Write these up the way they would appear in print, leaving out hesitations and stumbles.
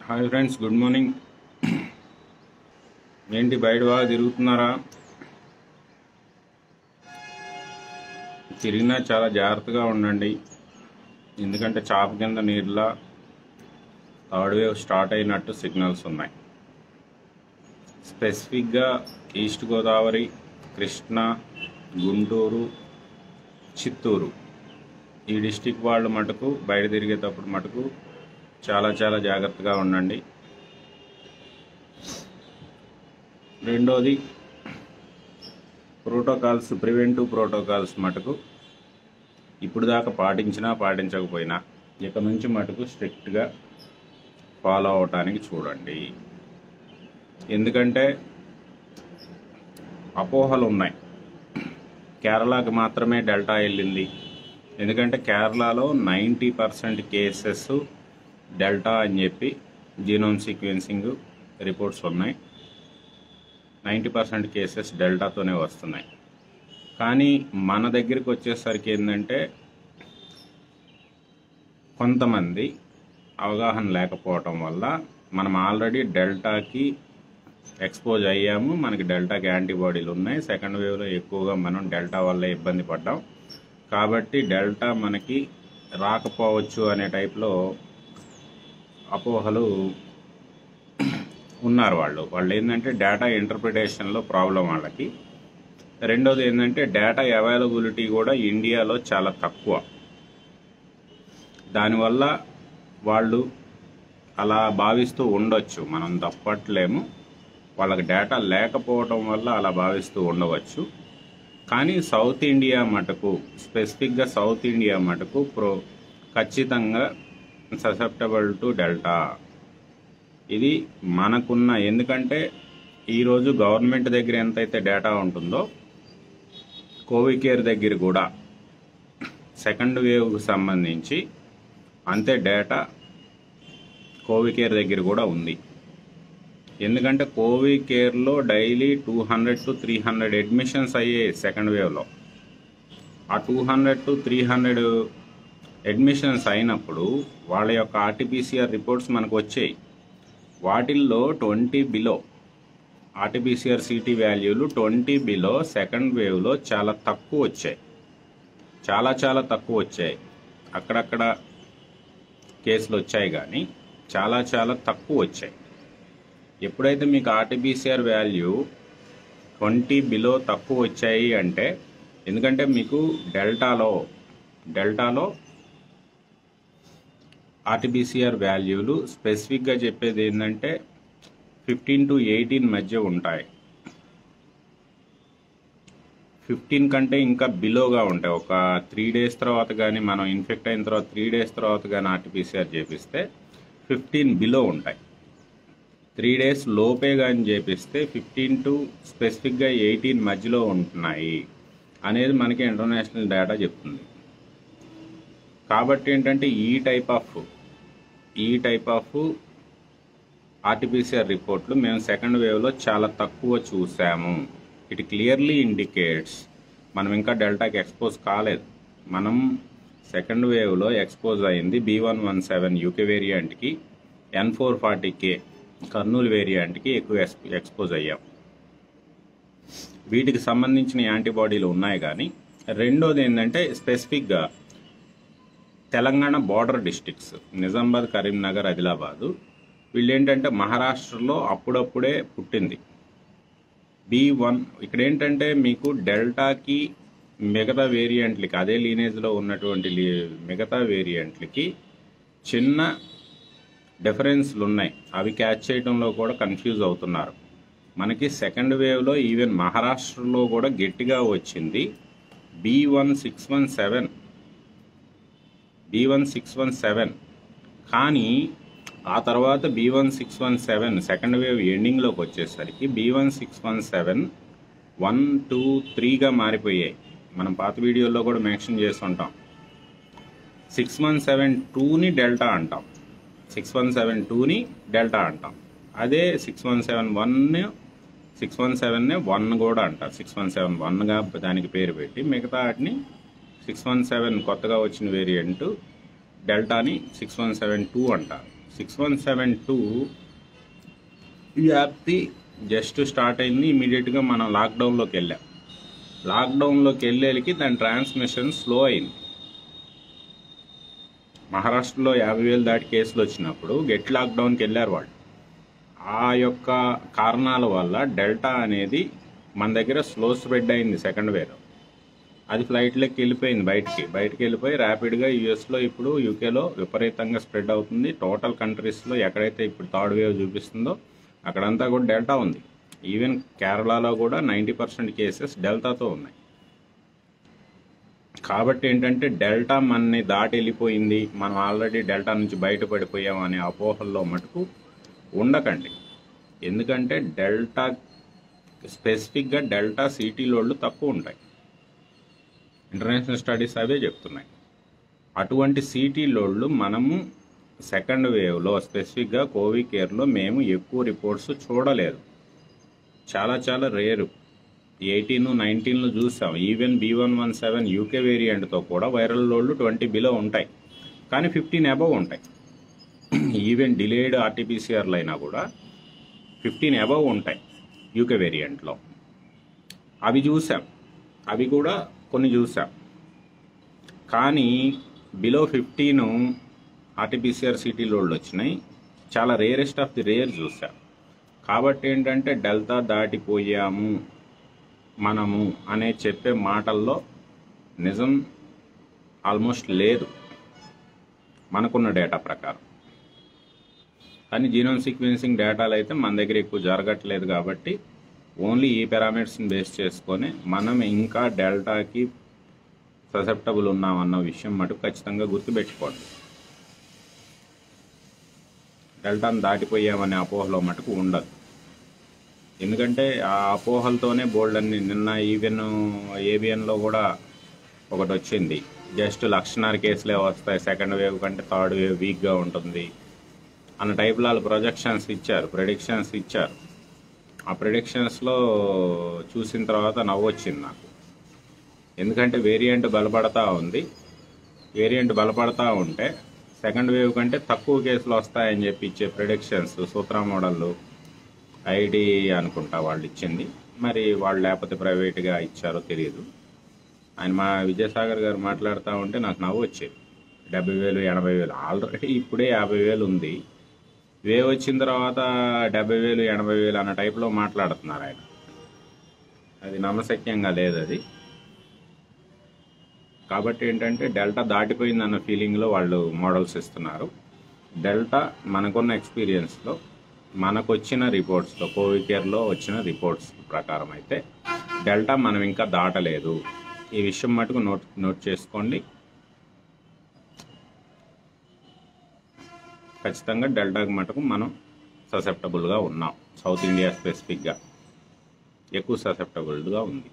Hi friends, good morning. ఏంటి బయట బాగా తిరుగుతున్నారా? తిరిగినా చాలా జాగ్రత్తగా ఉండండి. ఎందుకంటే చాప కింద నీరులా థర్డ్ వేవ్ స్టార్ట్ అయినట్టు సిగ్నల్స్ ఉన్నాయి. స్పెసిఫిక్గా ఈస్ట్ గోదావరి, కృష్ణా, గుంటూరు, చిత్తూరు ఈ డిస్టిక్ వాళ్ళు మటుకు బయట తిరిగేటప్పుడు మటుకు చాలా జాగ్రత్తగా ఉండండి. రెండోది, ప్రివెంటివ్ ప్రోటోకాల్స్ మటుకు ఇప్పుడు దాకా పాటించినా పాటించకపోయినా ఇక నుంచి మటుకు స్ట్రిక్ట్గా ఫాలో అవటానికి చూడండి. ఎందుకంటే అపోహలు ఉన్నాయి, కేరళకి మాత్రమే డెల్టా వెళ్ళింది. ఎందుకంటే కేరళలో 90% కేసెస్ డెల్టా అని చెప్పి జీనోమ్ సీక్వెన్సింగ్ రిపోర్ట్స్ ఉన్నాయి. 90% కేసెస్ డెల్టాతోనే వస్తున్నాయి. కానీ మన దగ్గరికి వచ్చేసరికి ఏంటంటే కొంతమంది అవగాహన లేకపోవటం వల్ల మనం ఆల్రెడీ డెల్టాకి ఎక్స్పోజ్ అయ్యాము, మనకి డెల్టాకి యాంటీబాడీలు ఉన్నాయి. సెకండ్ వేవ్లో ఎక్కువగా మనం డెల్టా వల్ల ఇబ్బంది పడ్డాం. కాబట్టి డెల్టా మనకి రాకపోవచ్చు అనే టైప్లో అపోహలు ఉన్నారు. వాళ్ళు ఏంటంటే డేటా ఇంటర్ప్రిటేషన్లో ప్రాబ్లం వాళ్ళకి. రెండోది ఏంటంటే డేటా అవైలబిలిటీ కూడా ఇండియాలో చాలా తక్కువ. దానివల్ల వాళ్ళు అలా భావిస్తూ ఉండొచ్చు, మనం తప్పట్లేము. వాళ్ళకి డేటా లేకపోవడం వల్ల అలా భావిస్తూ ఉండవచ్చు. కానీ సౌత్ ఇండియా మటుకు, స్పెసిఫిక్గా సౌత్ ఇండియా మటుకు ఖచ్చితంగా ససెప్టబుల్ టు డెల్టా. ఇది మనకున్న, ఎందుకంటే ఈరోజు గవర్నమెంట్ దగ్గర ఎంతైతే డేటా ఉంటుందో కోవికేర్ దగ్గర కూడా సెకండ్ వేవ్కి సంబంధించి అంతే డేటా కోవికేర్ దగ్గర కూడా ఉంది. ఎందుకంటే కోవికేర్లో డైలీ 200 to 300 అడ్మిషన్స్ అయ్యాయి సెకండ్ వేవ్లో. ఆ 200 to 300 అడ్మిషన్స్ అయినప్పుడు వాళ్ళ యొక్క ఆర్టీపీసీఆర్ రిపోర్ట్స్ మనకు వచ్చాయి. వాటిల్లో 20 బిలో ఆర్టీపీసీఆర్ సిటీ వాల్యూలు 20 బిలో సెకండ్ వేవ్లో చాలా తక్కువ వచ్చాయి. చాలా తక్కువ వచ్చాయి. అక్కడక్కడ కేసులు వచ్చాయి కానీ చాలా తక్కువ వచ్చాయి. ఎప్పుడైతే మీకు ఆర్టీపీసీఆర్ వాల్యూ 20 బిలో తక్కువ వచ్చాయి అంటే, ఎందుకంటే మీకు డెల్టాలో ఆర్టీపీసీఆర్ వాల్యూలు స్పెసిఫిక్గా చెప్పేది ఏంటంటే 15 to 18 మధ్య ఉంటాయి. 15 కంటే ఇంకా బిలోగా ఉంటాయి. ఒక 3 days తర్వాత కానీ, మనం ఇన్ఫెక్ట్ అయిన తర్వాత 3 days తర్వాత కానీ ఆర్టీపీసీఆర్ చేపిస్తే 15 బిలో ఉంటాయి. 3 days లోపే కానీ చేపిస్తే 15 to స్పెసిఫిక్గా 18 మధ్యలో ఉంటున్నాయి అనేది మనకి ఇంటర్నేషనల్ డేటా చెప్తుంది. కాబట్టి ఏంటంటే ఈ టైప్ ఆఫ్ ఆర్టీపీసీఆర్ రిపోర్ట్లు మేము సెకండ్ వేవ్లో చాలా తక్కువ చూసాము. ఇట్ క్లియర్లీ ఇండికేట్స్ మనం ఇంకా డెల్టాకి ఎక్స్పోజ్ కాలేదు. మనం సెకండ్ వేవ్లో ఎక్స్పోజ్ అయింది B117 యూకే వేరియంట్కి, N440K కర్నూలు వేరియంట్కి ఎక్కువ ఎక్స్పోజ్ అయ్యాం. వీటికి సంబంధించిన యాంటీబాడీలు ఉన్నాయి. కానీ రెండోది ఏంటంటే స్పెసిఫిక్గా తెలంగాణ బార్డర్ డిస్ట్రిక్ట్స్ నిజామాబాద్, కరీంనగర్, ఆదిలాబాదు, వీళ్ళు ఏంటంటే మహారాష్ట్రలో అప్పుడప్పుడే పుట్టింది B1. ఇక్కడ ఏంటంటే మీకు డెల్టాకి మిగతా వేరియంట్లకి, అదే లీనేజ్లో ఉన్నటువంటి మిగతా వేరియంట్లకి చిన్న డిఫరెన్స్లు ఉన్నాయి. అవి క్యాచ్ చేయడంలో కూడా కన్ఫ్యూజ్ అవుతున్నారు. మనకి సెకండ్ వేవ్లో ఈవెన్ మహారాష్ట్రలో కూడా గట్టిగా వచ్చింది B1617. కానీ ఆ తర్వాత B1617 సెకండ్ వేవ్ ఎండింగ్లోకి వచ్చేసరికి B1617 1, 2, 3గా మారిపోయాయి. మనం పాత వీడియోలో కూడా మెన్షన్ చేస్తుంటాం. 6172ని డెల్టా అంటాం, 6172ని డెల్టా అంటాం. అదే 6171నే 1 కూడా అంటారు. 6171గా దానికి పేరు పెట్టి మిగతా వాటిని 617 కొత్తగా వచ్చిన వేరియంట్ డెల్టాని 6172 అంటారు. 6172 వ్యాప్తి జస్ట్ స్టార్ట్ అయింది. ఇమీడియట్గా మనం లాక్డౌన్లోకి వెళ్ళాం. లాక్డౌన్లోకి వెళ్ళేకి దాని ట్రాన్స్మిషన్ స్లో అయింది. మహారాష్ట్రలో 50,000 దాటి కేసులు వచ్చినప్పుడు గెట్ లాక్డౌన్కి వెళ్ళారు వాళ్ళు. ఆ యొక్క కారణాల వల్ల డెల్టా అనేది మన దగ్గర స్లో స్ప్రెడ్ అయింది. సెకండ్ వేవ్ అది ఫ్లైట్లోకి వెళ్ళిపోయింది, బయటికి వెళ్ళిపోయి ర్యాపిడ్గా యూఎస్లో, ఇప్పుడు యూకేలో విపరీతంగా స్ప్రెడ్ అవుతుంది. టోటల్ కంట్రీస్లో ఎక్కడైతే ఇప్పుడు థర్డ్ వేవ్ చూపిస్తుందో అక్కడంతా కూడా డెల్టా ఉంది. ఈవెన్ కేరళలో కూడా 90% కేసెస్ డెల్టాతో ఉన్నాయి. కాబట్టి ఏంటంటే డెల్టా మనని దాటి వెళ్ళిపోయింది, మనం ఆల్రెడీ డెల్టా నుంచి బయటపడిపోయాం అనే అపోహల్లో మటుకు ఉండకండి. ఎందుకంటే డెల్టా స్పెసిఫిక్గా డెల్టా సిటీ లోడ్లు తక్కువ ఉంటాయి. ఇంటర్నేషనల్ స్టడీస్ అవే చెప్తున్నాయి. అటువంటి సిటీ లోడ్లు మనము సెకండ్ వేవ్లో స్పెసిఫిక్గా కోవిడ్ కేర్లో మేము ఎక్కువ రిపోర్ట్స్ చూడలేదు. చాలా చాలా రేరు. 18, 19లో చూసాం. ఈవెన్ B117 యూకే వేరియంట్తో కూడా వైరల్ లోడ్లు 20 బిలో ఉంటాయి, కానీ 15 అబవ్ ఉంటాయి. ఈవెన్ డిలేడ్ ఆర్టీపీసీఆర్లు అయినా కూడా 15 అబవ్ ఉంటాయి యూకే వేరియంట్లో. అవి చూసాం, అవి కూడా కొన్ని చూసాం. కానీ బిలో 15 ఆర్టీపీసీఆర్ సిటీ లోడ్లు వచ్చినాయి. చాలా రేరెస్ట్ ఆఫ్ ది రేర్ చూసాం. కాబట్టి ఏంటంటే డెల్టా దాటిపోయాము మనము అనే చెప్పే మాటల్లో నిజం ఆల్మోస్ట్ లేదు మనకున్న డేటా ప్రకారం. కానీ జీనోమ్ సీక్వెన్సింగ్ డేటాలు అయితే మన దగ్గర ఎక్కువ జరగట్లేదు. కాబట్టి ఓన్లీ ఈ పారామీటర్స్ని బేస్ చేసుకొని మనం ఇంకా డెల్టాకి ససెప్టబుల్ ఉన్నామన్న విషయం మటుకు ఖచ్చితంగా గుర్తుపెట్టుకోండి. డెల్టాను దాటిపోయామనే అపోహలో మటుకు ఉండదు. ఎందుకంటే ఆ అపోహలతోనే బోల్డ్ అన్ని నిన్న ఈవెన్ ఏబిఎన్లో కూడా ఒకటి వచ్చింది. జస్ట్ 1,00,000 కేసులే వస్తాయి, సెకండ్ వేవ్ కంటే థర్డ్ వేవ్ వీక్గా ఉంటుంది అన్న టైప్లో వాళ్ళు ప్రెడిక్షన్స్ ఇచ్చారు. ఆ ప్రెడిక్షన్స్లో చూసిన తర్వాత నవ్వొచ్చింది నాకు. ఎందుకంటే వేరియంట్ బలపడతా ఉంది. వేరియంట్ బలపడతా ఉంటే సెకండ్ వేవ్ కంటే తక్కువ కేసులు వస్తాయని చెప్పి ఇచ్చే ప్రెడిక్షన్స్ సూత్ర మోడళ్ళు ఐడి అనుకుంటా వాళ్ళు ఇచ్చింది. మరి వాళ్ళు లేకపోతే ప్రైవేట్గా ఇచ్చారో తెలియదు. ఆయన మా విజయసాగర్ గారు మాట్లాడుతూ ఉంటే నాకు నవ్వు వచ్చేది. 70,000, 80,000 ఆల్రెడీ ఇప్పుడే 50,000 ఉంది. వేవ్ వచ్చిన తర్వాత 70,000, 80,000 అన్న టైప్లో మాట్లాడుతున్నారు ఆయన. అది నమ్మశక్యంగా లేదు అది. కాబట్టి ఏంటంటే డెల్టా దాటిపోయిందన్న ఫీలింగ్లో వాళ్ళు మోడల్స్ ఇస్తున్నారు. డెల్టా మనకున్న ఎక్స్పీరియన్స్లో మనకు వచ్చిన రిపోర్ట్స్లో కోవిడ్ కేర్లో వచ్చిన రిపోర్ట్స్ ప్రకారం అయితే డెల్టా మనం ఇంకా దాటలేదు. ఈ విషయం మటుకు నోట్ చేసుకోండి. ఖచ్చితంగా డెల్టాకి మటుకు మనం ససెప్టబుల్గా ఉన్నాం. సౌత్ ఇండియా స్పెసిఫిక్గా ఎక్కువ ససెప్టబుల్గా ఉంది.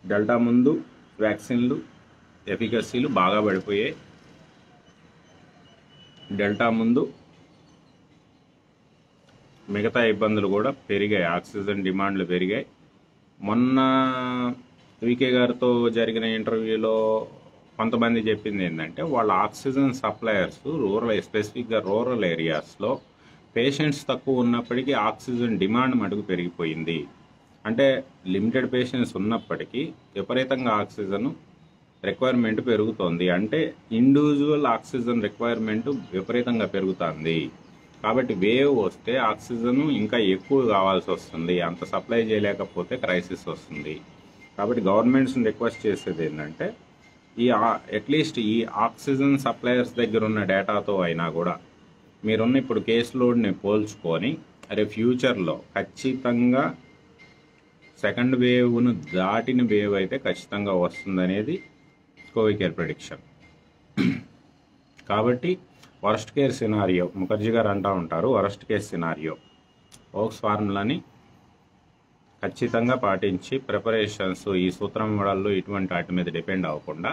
డెల్టా ముందు వ్యాక్సిన్లు ఎఫికసీలు బాగా పడిపోయాయి. డెల్టా ముందు మిగతా ఇబ్బందులు కూడా పెరిగాయి. ఆక్సిజన్ డిమాండ్లు పెరిగాయి. మొన్న వికే గారితో జరిగిన ఇంటర్వ్యూలో కొంతమంది చెప్పింది ఏంటంటే వాళ్ళ ఆక్సిజన్ సప్లయర్స్ స్పెసిఫిక్గా రూరల్ ఏరియాస్లో పేషెంట్స్ తక్కువ ఉన్నప్పటికీ ఆక్సిజన్ డిమాండ్ మటుకు పెరిగిపోయింది. అంటే లిమిటెడ్ పేషెంట్స్ ఉన్నప్పటికీ విపరీతంగా ఆక్సిజన్ రిక్వైర్మెంట్ పెరుగుతోంది. అంటే ఇండివిజువల్ ఆక్సిజన్ రిక్వైర్మెంట్ విపరీతంగా పెరుగుతుంది. కాబట్టి వేవ్ వస్తే ఆక్సిజన్ ఇంకా ఎక్కువ కావాల్సి వస్తుంది. అంత సప్లై చేయలేకపోతే క్రైసిస్ వస్తుంది. కాబట్టి గవర్నమెంట్స్ని రిక్వెస్ట్ చేసేది ఏంటంటే అట్లీస్ట్ ఈ ఆక్సిజన్ సప్లయర్స్ దగ్గర ఉన్న డేటాతో అయినా కూడా మీరున్న ఇప్పుడు కేసు లోడ్ని పోల్చుకొని ఫ్యూచర్లో ఖచ్చితంగా సెకండ్ వేవ్ను దాటిన వేవ్ అయితే ఖచ్చితంగా వస్తుందనేది కోవిడ్ కేర్ ప్రెడిక్షన్. కాబట్టి వరస్ట్ కేర్ సినారియో ముఖర్జీ గారు అంటూ ఉంటారు, వరస్ట్ కేర్ సినారియో ఓక్స్ ఫార్ములాని ఖచ్చితంగా పాటించి ప్రిపరేషన్స్ ఈ సూత్రం మోడళ్ళు ఇటువంటి వాటి మీద డిపెండ్ అవ్వకుండా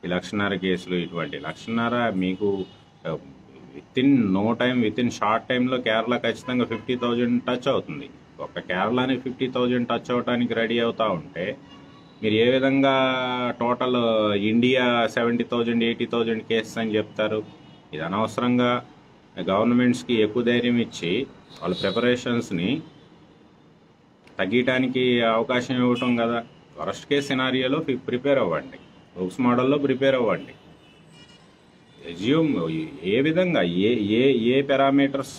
ఈ 1,00,000 కేసులు ఇటువంటి 1,00,000 మీకు విత్ ఇన్ షార్ట్ టైంలో కేరళ ఖచ్చితంగా 50,000 టచ్ అవుతుంది. ఒక కేరళని 50,000 టచ్ అవడానికి రెడీ అవుతూ ఉంటే మీరు ఏ విధంగా టోటల్ ఇండియా 70,000, 80,000 కేసెస్ అని చెప్తారు? ఇది అనవసరంగా గవర్నమెంట్స్కి ఎక్కువ ధైర్యం ఇచ్చి వాళ్ళ ప్రిపరేషన్స్ని తగ్గించడానికి అవకాశం ఇవ్వటం కదా. వరస్ట్ కేస్ సినారియోలో ప్రిపేర్ అవ్వండి, బుక్స్ మోడల్లో ప్రిపేర్ అవ్వండి. ఎజ్యూమ్ ఏ విధంగా ఏ పారామీటర్స్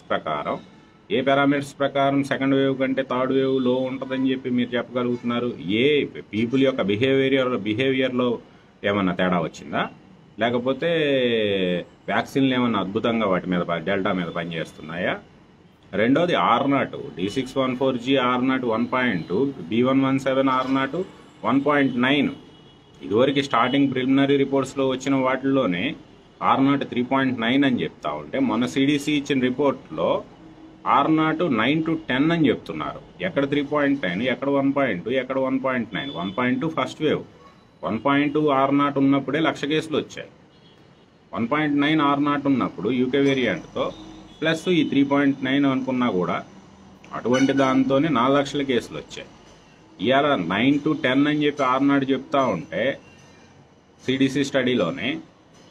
ప్రకారం సెకండ్ వేవ్ కంటే థర్డ్ వేవ్ లో ఉంటుందని చెప్పి మీరు చెప్పగలుగుతున్నారు? ఏ పీపుల్ యొక్క బిహేవియర్లో ఏమన్నా తేడా వచ్చిందా, లేకపోతే వ్యాక్సిన్లు ఏమన్నా అద్భుతంగా వాటి మీద డెల్టా మీద పనిచేస్తున్నాయా? రెండోది R0 D614G R0 1.2 B117 R0 1.9. ఇదివరకు స్టార్టింగ్ ప్రిలిమినరీ రిపోర్ట్స్లో వచ్చిన వాటిల్లోనే R0 3.9 అని చెప్తా ఉంటే మొన్న CDC ఇచ్చిన రిపోర్ట్లో R0 9 to 10 అని చెప్తున్నారు. ఎక్కడ 3.9, ఎక్కడ 1.2, ఎక్కడ 1.9. 1.2 ఫస్ట్ వేవ్, 1.2 R0 ఉన్నప్పుడే 1,00,000 కేసులు వచ్చాయి. 1.9 R0 ఉన్నప్పుడు యూకే వేరియంట్తో ప్లస్ ఈ 3.9 అనుకున్నా కూడా అటువంటి దాంతోనే 4,00,000 కేసులు వచ్చాయి. ఇవాళ 9 to 10 అని చెప్పి R0 చెప్తా ఉంటే CDC స్టడీలోనే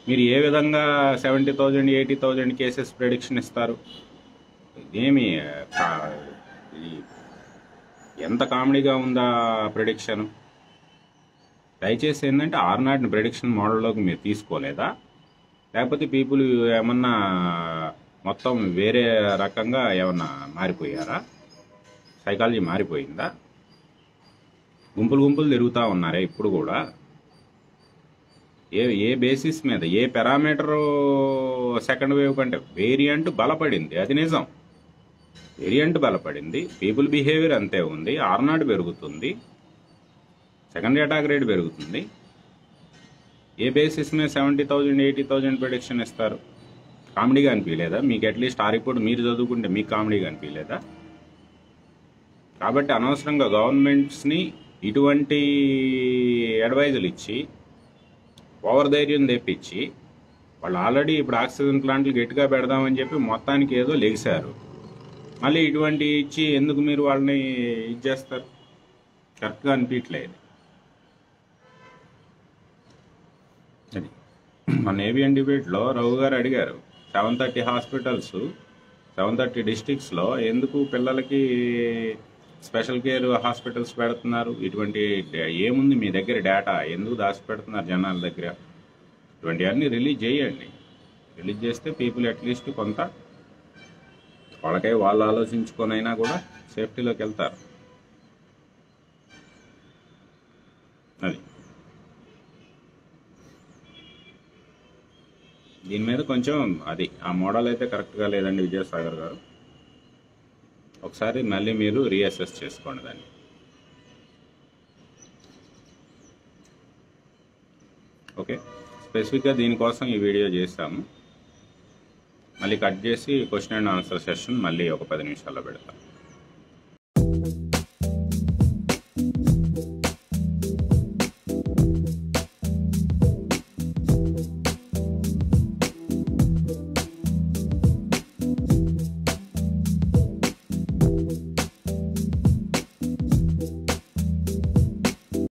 మీరు ఏ విధంగా 70,000 80,000 కేసెస్ ప్రెడిక్షన్ ఇస్తారు? ఇదేమి ఎంత కామెడీగా ఉందా ప్రెడిక్షన్? దయచేసి ఏంటంటే R0ని ప్రెడిక్షన్ మోడల్లోకి మీరు తీసుకోలేదా, లేకపోతే పీపుల్ ఏమన్నా మొత్తం వేరే రకంగా ఏమన్నా మారిపోయారా? సైకాలజీ మారిపోయిందా? గుంపులు తిరుగుతూ ఉన్నారే ఇప్పుడు కూడా? ఏ బేసిస్ మీద, ఏ పారామీటరు సెకండ్ వేవ్ కంటే వేరియంట్ బలపడింది, అది నిజం. వేరియంట్ బలపడింది, పీపుల్ బిహేవియర్ అంతే ఉంది, R0 పెరుగుతుంది, సెకండ్ అటాక్ రేట్ పెరుగుతుంది. ఏ బేసిస్ మీద 70,000 80,000 ప్రెడిక్షన్ ఇస్తారు? కామెడీగా అనిపించలేదా మీకు? అట్లీస్ట్ ఆ రిపోర్ట్ మీరు చదువుకుంటే మీకు కామెడీగా అనిపించలేదా? కాబట్టి అనవసరంగా గవర్నమెంట్స్ని ఇటువంటి అడ్వైజులు ఇచ్చి ఓవర్ ధైర్యం తెప్పించి వాళ్ళు ఆల్రెడీ ఇప్పుడు ఆక్సిజన్ ప్లాంట్లు గట్టిగా పెడదామని చెప్పి మొత్తానికి ఏదో లెగిశారు. మళ్ళీ ఇటువంటి ఇచ్చి ఎందుకు మీరు వాళ్ళని ఇది చేస్తారు? కరెక్ట్గా అనిపించలేదు. అది మన ఏబిఎన్ డిబేట్లో రఘు గారు అడిగారు, 730 హాస్పిటల్స్ 730 డిస్ట్రిక్ట్స్లో ఎందుకు పిల్లలకి స్పెషల్ కేర్ హాస్పిటల్స్ పెడుతున్నారు? ఇటువంటి ఏముంది మీ దగ్గర డేటా? ఎందుకు దాచిపెడుతున్నారు జనాల దగ్గర? ఇటువంటివన్నీ రిలీజ్ చేయండి. రిలీజ్ చేస్తే పీపుల్ అట్లీస్ట్ కొంత వాళ్ళకై వాళ్ళు ఆలోచించుకొనైనా కూడా సేఫ్టీలోకి వెళ్తారు. అది దీని మీద కొంచెం అది ఆ మోడల్ అయితే కరెక్ట్గా లేదండి విజయసాగర్ గారు. ఒకసారి మళ్ళీ మీరు రీఅసెస్ చేసుకోండి దాన్ని. ఓకే, స్పెసిఫిక్గా దీనికోసం ఈ వీడియో చేస్తాము. మళ్ళీ కట్ చేసి క్వశ్చన్ అండ్ ఆన్సర్ సెషన్ మళ్ళీ ఒక 10 నిమిషాల్లో పెడతాం.